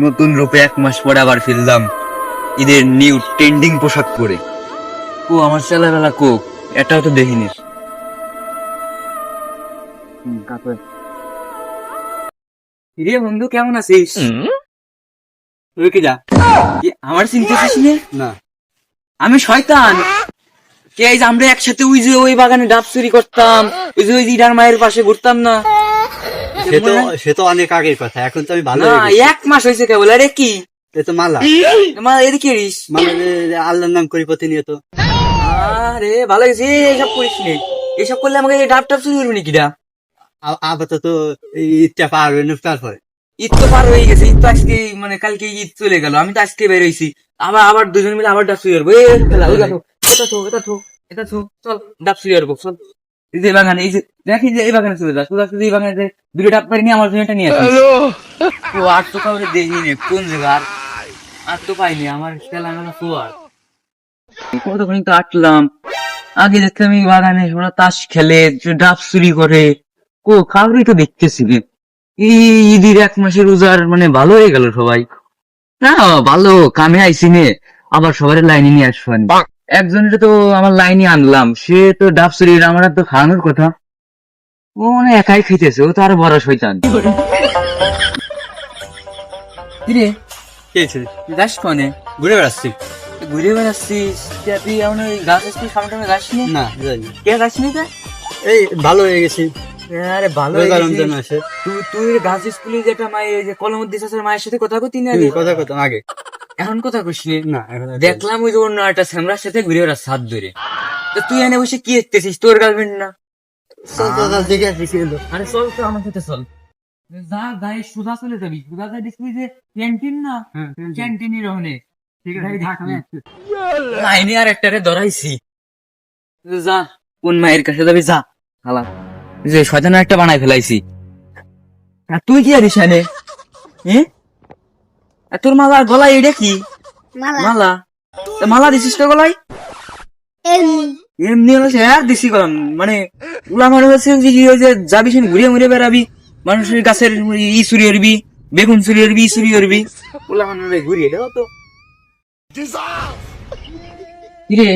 নতুন রূপে 1 মাস পরে আবার ফিরলাম ঈদের নিউ ট্রেন্ডিং পোশাক পরে। ও আমার ছেলেবেলা কোক এটাও তো দেখিনি। রে বন্ধু কেমন আছিস? তুই কি যা আমার চিনতে পারছিস না? আমি শয়তান। কে এই যে আমরা একসাথে ওই বাগানে ডাব চুরি করতাম, ওই ইডার মায়ের পাশে ঘুরতাম না? সে তো অনেক আগের কথা, এখন তো আমি ভালো না 1 মাস হয়েছে কেবল। আরে কি তো মালা মালা এদিকে মালা আল্লাহর নাম করি প্রতিনিয়ত। আরে ভালো গেছে, এইসব করিস নি। এইসব করলে আমাকে ডাব টাব চুরি করবি নাকি? আপাতত ঈদটা পার হইল, তারপরে ঈদ তো পার হয়ে গেছে। ঈদ তো আজকে মানে কালকে ঈদ চলে গেল। আমি তো আজকে বের হয়েছি। আবার দুজন মিলে আবার ডাব চুরি করবো। এটা থো চল ডাব চুরি করবো চল। এই যে বাগানে, এই যে দেখি যে এই বাগানে চলে যাস। এই বাগানে যে দুটো ডাব পারি নিয়ে আমার জন্য এটা নিয়ে আসিস। তো আর তো কাউরে দেখিনি কোন জায়গা, আর তো পাইনি। আমার খেলা মেলা তো আর কতক্ষণ তো আটলাম। আগে দেখতাম এই বাগানে ওরা তাস খেলে, ডাব চুরি করে। কাউরই তো দেখতেছি রে। এই ঈদের 1 মাসের রোজার মানে ভালো হয়ে গেল সবাই। না ভালো কামে আইসি নে, আবার সবার লাইনে নিয়ে আসবেন। একজনের তো আমার লাইনে আনলাম, সে তো ডাব চুরি, আমার তো খাওয়ানোর কথা। ও মানে একাই খেতেছে, ও তো আরো বড় শয়তান। কিরে যাস কনে? ঘুরে বেড়াচ্ছি। ঘুরে বেড়াচ্ছিস? তুই এমন ওই গাছ আসছিস সামনে যাসনি? না যাইনি। কে যাসনি? এই ভালো হয়ে গেছি। আরে ভালো রমজান আসে। তুই গাছ স্কুলে যেটা মায়ের যে কলমুদ্দিন স্যারের মায়ের সাথে কথা কতি না? কথা কথা আগে এখন কথা কইসনি না, এখন দেখলাম ওই যে অন্য একটা স্যামরার সাথে ঘুরে ওরা সাত ধরে। তো তুই এনে বসে কি দেখতেছিস? তোর গার্লফ্রেন্ড না? দেখে আসছি। আরে চল তো আমার সাথে চল। যা গায়ে সুধা চলে যাবি। সুধা যা দেখবি যে ক্যান্টিন না, ক্যান্টিনই রহনে। ঠিক আছে লাইনে আর একটারে ধরাইছি। যা কোন মায়ের কাছে যাবি যা। হালা যে শয়তান একটা বানাই ফেলাইছি। আর তুই কি আরিস এনে? তোর মালার গলায় এটা কি? মালা মালা দিছিস তো গলায়? এমনি হচ্ছে আর দিছি কম মানে উলা মানে হচ্ছে যে যাবি সেন ঘুরিয়ে মুড়ে বেড়াবি, মানুষের গাছের ই চুরি করবি, বেগুন চুরি করবি, ই চুরি করবি। উলা মানে ঘুরিয়ে দেওয়া তো কিরে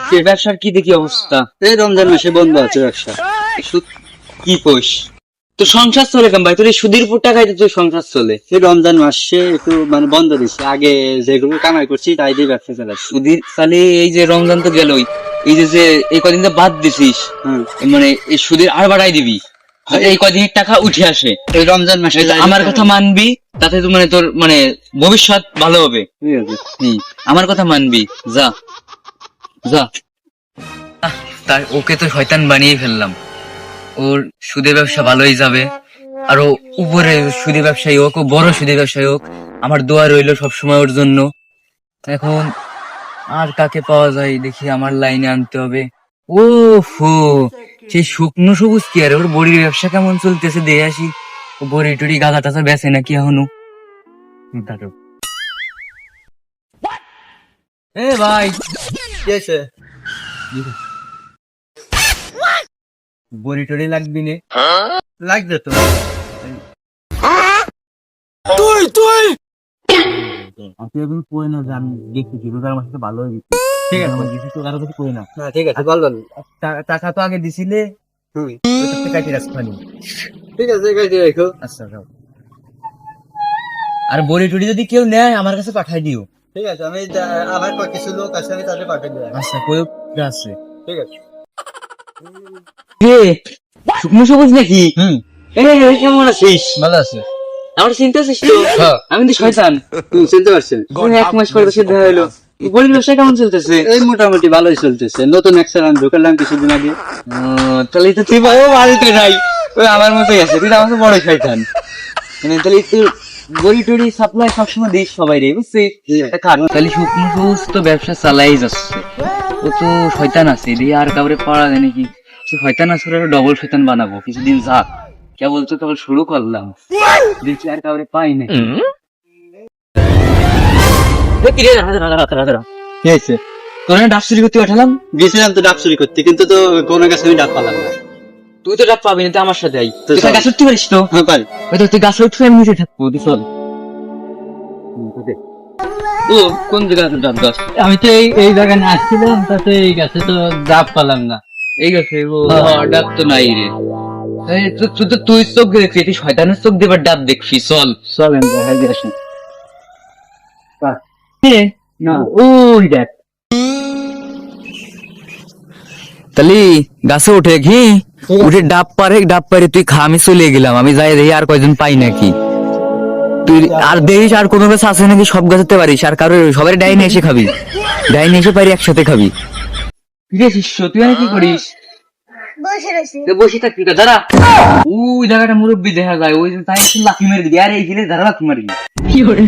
সে ব্যবসার কি দেখি অবস্থা? এই রমজান মাসে বন্ধ আছে ব্যবসা। কি পোষ তোর সংসার চলে কেন ভাই? তোর এই সুদের উপর টাকায় তোর সংসার চলে? এই রমজান মাসে একটু মানে বন্ধ দিচ্ছে, আগে যেগুলো কামাই করছি তাই দিয়ে ব্যবসা চালাচ্ছি। সুদের তাহলে এই যে রমজান তো গেলই, এই যে এই কদিন তো বাদ দিছিস, মানে এই সুদের আর বাড়াই দিবি, এই কদিনের টাকা উঠে আসে এই রমজান মাসে। আমার কথা মানবি, তাতে তো মানে তোর মানে ভবিষ্যৎ ভালো হবে। আমার কথা মানবি, যা যা। তার ওকে তো শয়তান বানিয়ে ফেললাম। ওর সুদের ব্যবসা ভালোই যাবে, আর ও উপরে সুদের ব্যবসায়ী হোক, ও বড় সুদের ব্যবসায়ী হোক, আমার দোয়া রইল সবসময় ওর জন্য। এখন আর কাকে পাওয়া যায় দেখি, আমার লাইনে আনতে হবে। ও ফো সেই শুকনো সবুজ কি আর ওর বড়ির ব্যবসা কেমন চলতেছে দেখে আসি। ও বড়ি টড়ি গাঁদা টাছা বেছে নাকি এখনো? এ ভাই বড়ি টড়ি লাগবি নে? লাগবে তো। তুই এখন কই না যে আমি দেখতেছি রোজার মাসে তো ভালো হয়ে গেছে। ঠিক আছে আমার কিছু তোর আরো কিছু কই না। ঠিক আছে বল বল। টাকা তো আগে দিছিলে, কাটি রাখবানি। ঠিক আছে কাটি রাখো। আচ্ছা আর বড়ি টড়ি যদি কেউ নেয় আমার কাছে পাঠাই দিও। ঠিক আছে, আমি আমার কিছু লোক আছে, আমি তাদের পাঠিয়ে দেবো। আচ্ছা কয়েক আছে। ঠিক আছে। শুকনো সবুজ নাকি? কেমন আছিস? ভালো আছে। আমার চিন্তা আছিস তো? আমি তো শয়তান। চিনতে পারছেন? 1 মাস পরে তো দেখা হলো। বড়ির ব্যবসা কেমন চলতেছে? এই মোটামুটি ভালোই চলতেছে। নতুন এক সালান ঢুকালাম কিছুদিন আগে। তাহলে তো তুই বাড়িতে নাই, ওই আমার মতোই আছে। তুই আমার তো বড় শয়তান। মানে তাহলে তুই বড়ি টড়ি সাপ্লাই সবসময় দিস সবাই রে, বুঝছিস? তাহলে শুকনো সবুজ তো ব্যবসা চালাই যাচ্ছে। ও তো শয়তান আছে, আর কাউরে পাওয়া যায় নাকি? শয়তান আছে, ডবল শয়তান বানাবো কিছুদিন যাক। কেবল তো কেবল শুরু করলাম, দেখি আর কাউরে পাই না। কি হয়েছে? তোর ডাব চুরি করতে পাঠালাম, গেছিলাম তো ডাব চুরি করতে, কিন্তু তো কোনো গাছে আমি ডাব পালাম না। তুই তো ডাব পাবি না, তুই আমার সাথে আই। তুই গাছ উঠতে পারিস তো? হ্যাঁ পারি। তুই গাছে উঠবে, আমি নিচে থাকবো, তুই চল। ও কোন জায়গাতে ডাব গাছ? আমি তো এই বাগানে আসছিলাম, তাতে এই গাছে তো ডাব পেলাম না। এই গাছে ও ডাব তো নাই রে। তুই চোখ দিয়ে দেখছিস, তুই শয়তানের চোখ দিয়ে এবার ডাব দেখবি, চল। চলেন দেখাই দিয়ে আসেন। না ওই দেখ, তাহলে গাছে উঠে কি উঠে ডাব পারে তুই খা, আমি চলে গেলাম, আমি যাই দেখি আর কয়জন পাই নাকি। তুই আর দেখিস আর কোনো গাছ আছে নাকি, সব গাছতে পারিস, আর কারো সবাই ডাইনে এসে খাবি, ডাইনে এসে পারি একসাথে খাবি। ঠিক আছে শিষ্য, তুই আর কি করিস? বসে থাকবি তো, দাঁড়া। ওই জায়গাটা মুরব্বী দেখা যায়, ওই তাই একটু লাথি মেরে দিবি, আর এইখানে দাঁড়া লাথি মারবি। কি করে